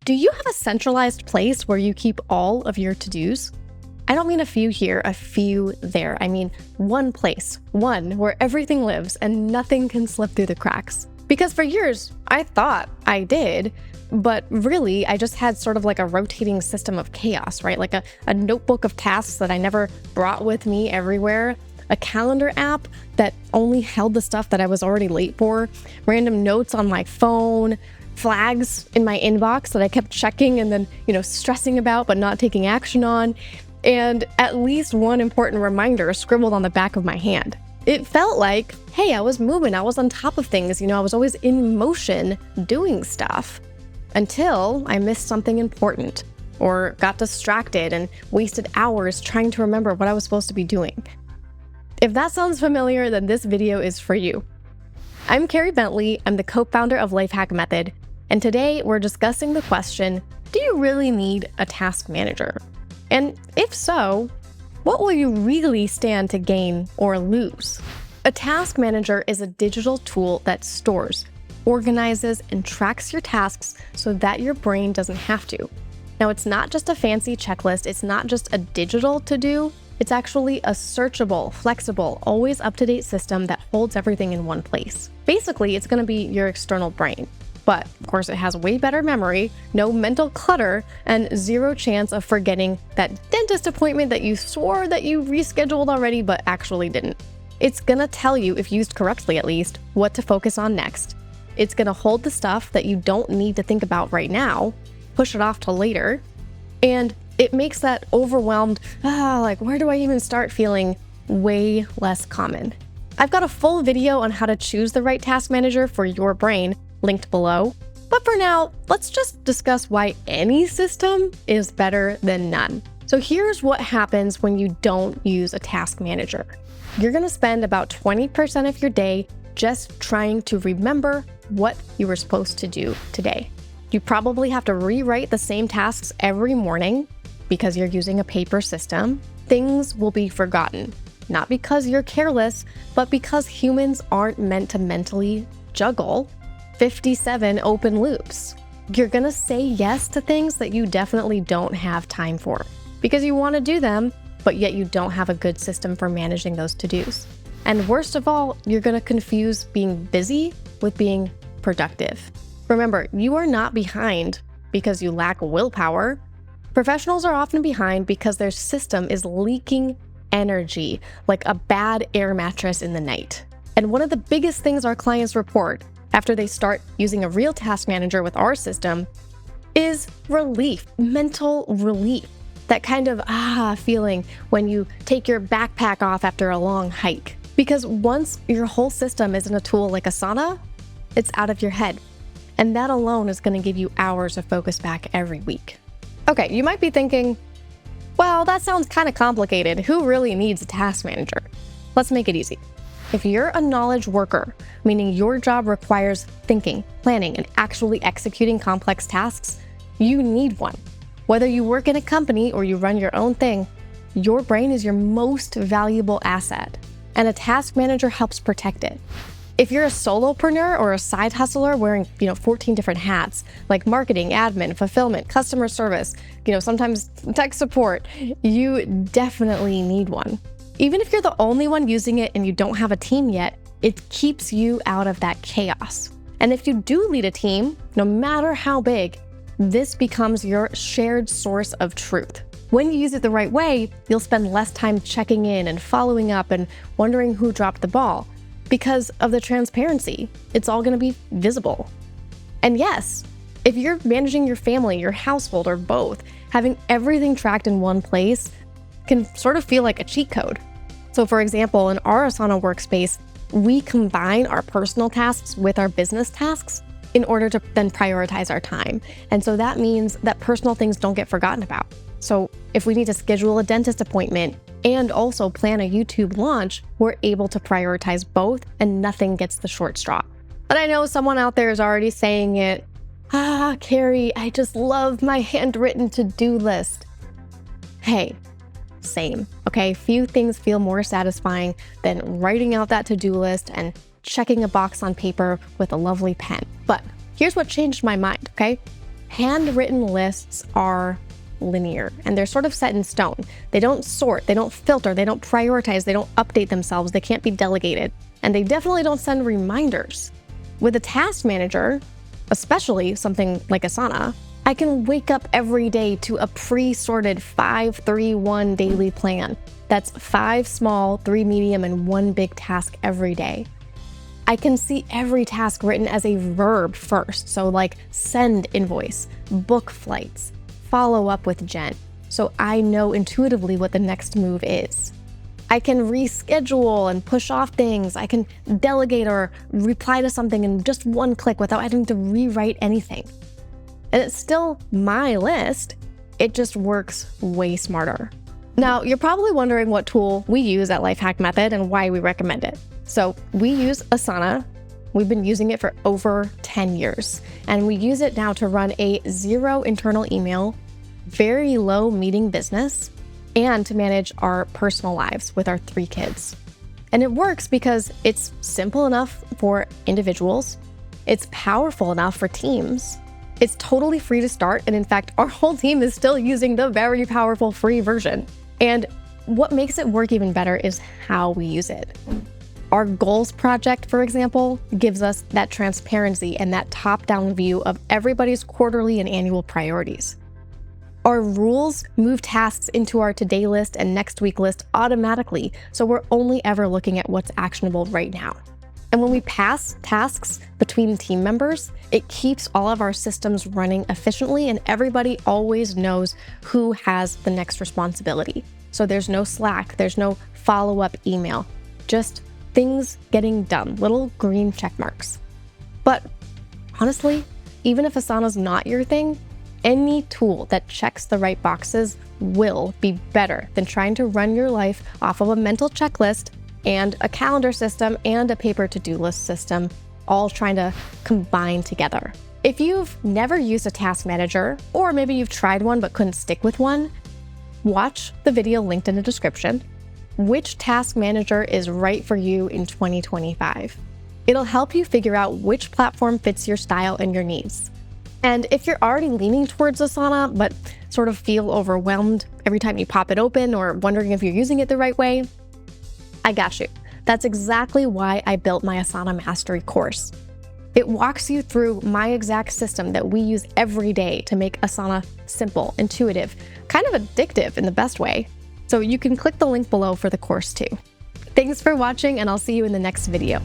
Do you have a centralized place where you keep all of your to-dos? I don't mean a few here, a few there. I mean one place, one where everything lives and nothing can slip through the cracks. Because for years, I thought I did, but really I just had sort of like a rotating system of chaos, right? Like a notebook of tasks that I never brought with me everywhere, a calendar app that only held the stuff that I was already late for, random notes on my phone, flags in my inbox that I kept checking and then, stressing about but not taking action on, and at least one important reminder scribbled on the back of my hand. It felt like, hey, I was moving, I was on top of things, I was always in motion doing stuff until I missed something important or got distracted and wasted hours trying to remember what I was supposed to be doing. If that sounds familiar, then this video is for you. I'm Carrie Bentley, I'm the co-founder of Lifehack Method, and today we're discussing the question, do you really need a task manager? And if so, what will you really stand to gain or lose? A task manager is a digital tool that stores, organizes, and tracks your tasks so that your brain doesn't have to. Now, it's not just a fancy checklist, it's not just a digital to-do, it's actually a searchable, flexible, always up-to-date system that holds everything in one place. Basically, it's going to be your external brain. But, of course, it has way better memory, no mental clutter, and zero chance of forgetting that dentist appointment that you swore that you rescheduled already but actually didn't. It's going to tell you, if used correctly at least, what to focus on next. It's going to hold the stuff that you don't need to think about right now, push it off till later, and it makes that overwhelmed, where do I even start feeling way less common. I've got a full video on how to choose the right task manager for your brain, linked below. But for now, let's just discuss why any system is better than none. So here's what happens when you don't use a task manager. You're gonna spend about 20% of your day just trying to remember what you were supposed to do today. You probably have to rewrite the same tasks every morning because you're using a paper system. Things will be forgotten, not because you're careless, but because humans aren't meant to mentally juggle 57 open loops. You're gonna say yes to things that you definitely don't have time for because you want to do them, but yet you don't have a good system for managing those to-dos. And worst of all, you're gonna confuse being busy with being productive. Remember, you are not behind because you lack willpower. Professionals are often behind because their system is leaking energy like a bad air mattress in the night. And one of the biggest things our clients report after they start using a real task manager with our system is relief, mental relief. That kind of feeling when you take your backpack off after a long hike. Because once your whole system is in a tool like Asana, it's out of your head. And that alone is going to give you hours of focus back every week. Okay, you might be thinking, well, that sounds kind of complicated. Who really needs a task manager? Let's make it easy. If you're a knowledge worker, meaning your job requires thinking, planning, and actually executing complex tasks, you need one. Whether you work in a company or you run your own thing, your brain is your most valuable asset, and a task manager helps protect it. If you're a solopreneur or a side hustler wearing, 14 different hats, like marketing, admin, fulfillment, customer service, sometimes tech support, you definitely need one. Even if you're the only one using it and you don't have a team yet, it keeps you out of that chaos. And if you do lead a team, no matter how big, this becomes your shared source of truth. When you use it the right way, you'll spend less time checking in and following up and wondering who dropped the ball. Because of the transparency, it's all gonna be visible. And yes, if you're managing your family, your household, or both, having everything tracked in one place can sort of feel like a cheat code. So for example, in our Asana workspace, we combine our personal tasks with our business tasks in order to then prioritize our time. And so that means that personal things don't get forgotten about. So if we need to schedule a dentist appointment and also plan a YouTube launch, we're able to prioritize both and nothing gets the short straw. But I know someone out there is already saying it, Carrie, I just love my handwritten to-do list. Hey, same, okay? Few things feel more satisfying than writing out that to-do list and checking a box on paper with a lovely pen. But here's what changed my mind, okay? Handwritten lists are linear and they're sort of set in stone. They don't sort, they don't filter, they don't prioritize, they don't update themselves, they can't be delegated, and they definitely don't send reminders. With a task manager, especially something like Asana, I can wake up every day to a pre-sorted 5-3-1 daily plan. That's 5 small, 3 medium, and 1 big task every day. I can see every task written as a verb first, so like send invoice, book flights, follow up with Jen, so I know intuitively what the next move is. I can reschedule and push off things. I can delegate or reply to something in just one click without having to rewrite anything. And it's still my list, it just works way smarter. Now, you're probably wondering what tool we use at Lifehack Method and why we recommend it. So we use Asana. We've been using it for over 10 years, and we use it now to run a 0 internal email, very low meeting business, and to manage our personal lives with our 3 kids. And it works because it's simple enough for individuals, it's powerful enough for teams, it's totally free to start, and in fact, our whole team is still using the very powerful free version. And what makes it work even better is how we use it. Our goals project, for example, gives us that transparency and that top-down view of everybody's quarterly and annual priorities. Our rules move tasks into our today list and next week list automatically, so we're only ever looking at what's actionable right now. And when we pass tasks between team members, it keeps all of our systems running efficiently, and everybody always knows who has the next responsibility. So there's no slack, there's no follow-up email, just things getting done, little green check marks. But honestly, even if Asana's not your thing, any tool that checks the right boxes will be better than trying to run your life off of a mental checklist and a calendar system and a paper to-do list system, all trying to combine together. If you've never used a task manager, or maybe you've tried one but couldn't stick with one, watch the video linked in the description. Which task manager is right for you in 2025? It'll help you figure out which platform fits your style and your needs. And if you're already leaning towards Asana, but sort of feel overwhelmed every time you pop it open or wondering if you're using it the right way, I got you. That's exactly why I built my Asana Mastery course. It walks you through my exact system that we use every day to make Asana simple, intuitive, kind of addictive in the best way. So you can click the link below for the course too. Thanks for watching, and I'll see you in the next video.